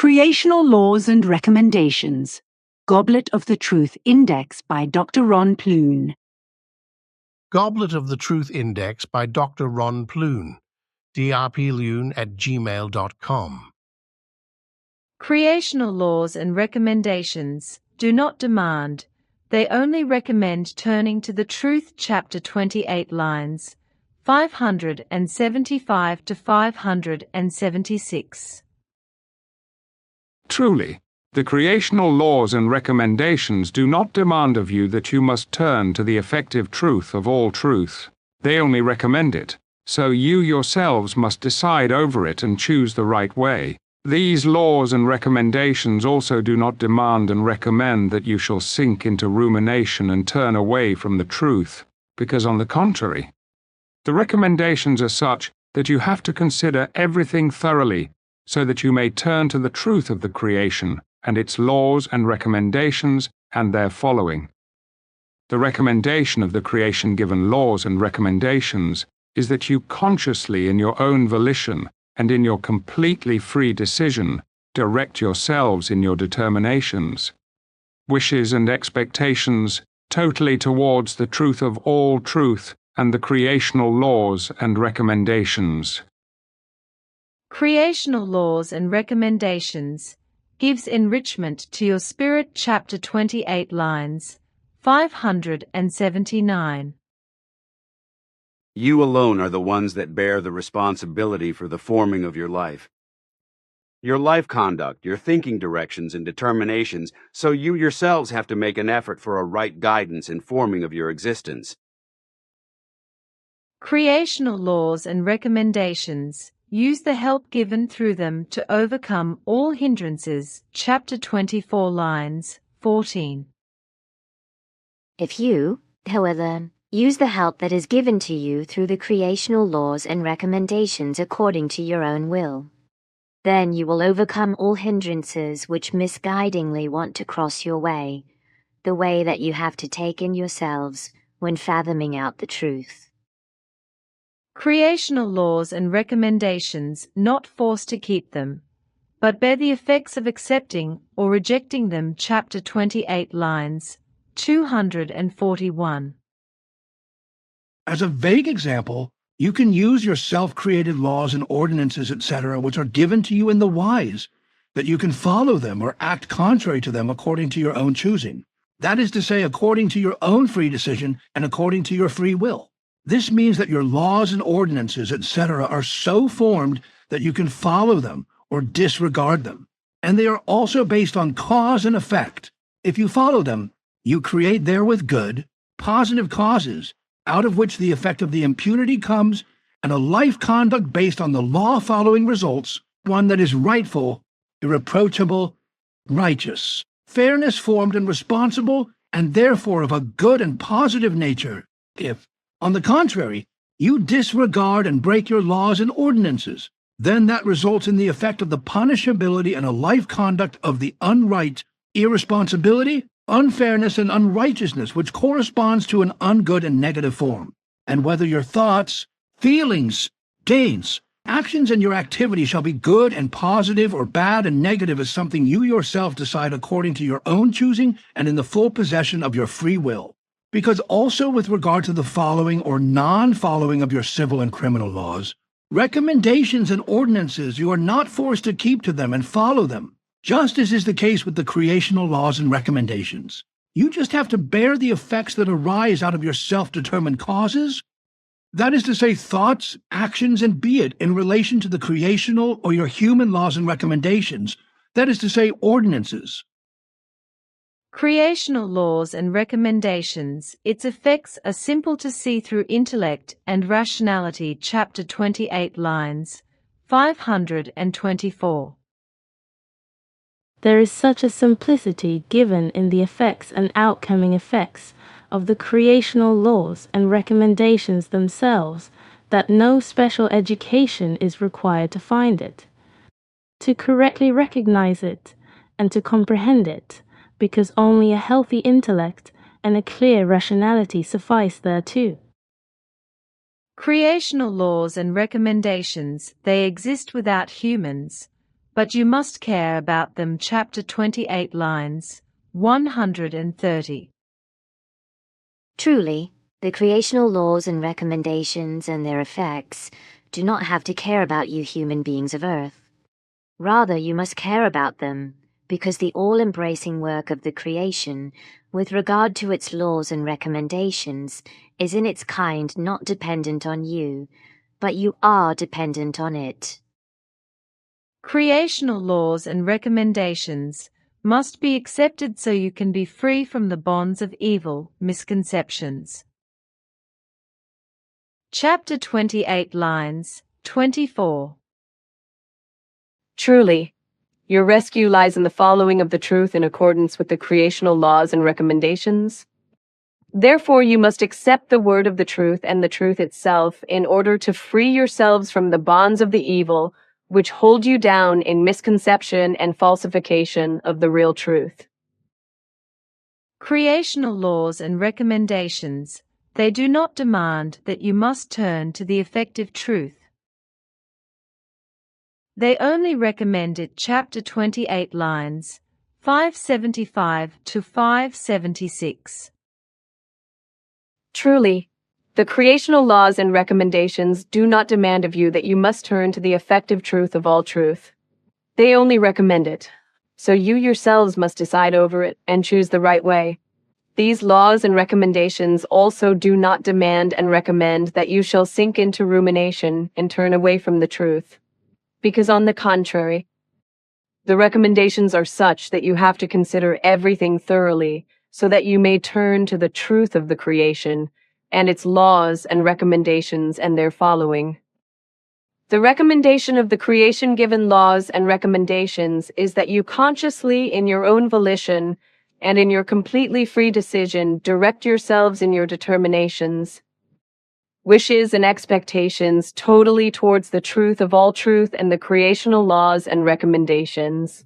Creational Laws and Recommendations. Goblet of the Truth Index by Dr. Pleune. Goblet of the Truth Index by Dr. Pleune. drpleune@gmail.com. Creational laws and recommendations do not demand, they only recommend turning to the Truth Chapter 28 lines 575 to 576. Truly, the creational laws and recommendations do not demand of you that you must turn to the effective truth of all truth. They only recommend it, so you yourselves must decide over it and choose the right way. These laws and recommendations also do not demand and recommend that you shall sink into rumination and turn away from the truth, because on the contrary, the recommendations are such that you have to consider everything thoroughly, so that you may turn to the truth of the creation and its laws and recommendations and their following. The recommendation of the creation-given laws and recommendations is that you consciously, in your own volition and in your completely free decision, direct yourselves in your determinations, wishes and expectations totally towards the truth of all truth and the creational laws and recommendations. Creational laws and recommendations gives enrichment to your spirit. Chapter 28 lines 579. You alone are the ones that bear the responsibility for the forming of your life. Your life conduct, your thinking directions and determinations, so you yourselves have to make an effort for a right guidance in forming of your existence. Creational laws and recommendations use the help given through them to overcome all hindrances. Chapter 24 lines 14. If you, however, use the help that is given to you through the creational laws and recommendations according to your own will, then you will overcome all hindrances which misguidingly want to cross your way, the way that you have to take in yourselves when fathoming out the truth. Creational laws and recommendations not forced to keep them, but bear the effects of accepting or rejecting them. Chapter 28 lines 241. As a vague example, you can use your self-created laws and ordinances, etc., which are given to you in the wise, that you can follow them or act contrary to them according to your own choosing. That is to say, according to your own free decision and according to your free will. This means that your laws and ordinances, etc., are so formed that you can follow them or disregard them. And they are also based on cause and effect. If you follow them, you create therewith good, positive causes, out of which the effect of the impunity comes, and a life conduct based on the law-following results, one that is rightful, irreproachable, righteous, fairness formed and responsible, and therefore of a good and positive nature. If, on the contrary, you disregard and break your laws and ordinances, then that results in the effect of the punishability and a life conduct of the unright, irresponsibility, unfairness, and unrighteousness, which corresponds to an ungood and negative form. And whether your thoughts, feelings, deeds, actions, and your activity shall be good and positive or bad and negative is something you yourself decide according to your own choosing and in the full possession of your free will. Because also with regard to the following or non-following of your civil and criminal laws, recommendations and ordinances, you are not forced to keep to them and follow them, just as is the case with the creational laws and recommendations. You just have to bear the effects that arise out of your self-determined causes, that is to say, thoughts, actions, and be it in relation to the creational or your human laws and recommendations, that is to say, ordinances. Creational laws and recommendations, its effects are simple to see through intellect and rationality. Chapter 28 lines 524. There is such a simplicity given in the effects and outcoming effects of the creational laws and recommendations themselves that no special education is required to find it, to correctly recognize it, and to comprehend it, because only a healthy intellect and a clear rationality suffice thereto. Creational laws and recommendations, they exist without humans, but you must care about them. Chapter 28 lines 130. Truly, the creational laws and recommendations and their effects do not have to care about you human beings of Earth. Rather, you must care about them, because the all-embracing work of the creation, with regard to its laws and recommendations, is in its kind not dependent on you, but you are dependent on it. Creational laws and recommendations must be accepted so you can be free from the bonds of evil misconceptions. Chapter 28 lines 24. Truly, your rescue lies in the following of the truth in accordance with the creational laws and recommendations. Therefore, you must accept the word of the truth and the truth itself in order to free yourselves from the bonds of the evil which hold you down in misconception and falsification of the real truth. Creational laws and recommendations, they do not demand that you must turn to the effective truth. They only recommend it. Chapter 28 lines 575 to 576. Truly, the creational laws and recommendations do not demand of you that you must turn to the effective truth of all truth. They only recommend it, so you yourselves must decide over it and choose the right way. These laws and recommendations also do not demand and recommend that you shall sink into rumination and turn away from the truth. Because on the contrary, the recommendations are such that you have to consider everything thoroughly so that you may turn to the truth of the creation and its laws and recommendations and their following. The recommendation of the creation-given laws and recommendations is that you consciously, in your own volition, and in your completely free decision, direct yourselves in your determinations, wishes, and expectations totally towards the truth of all truth and the creational laws and recommendations.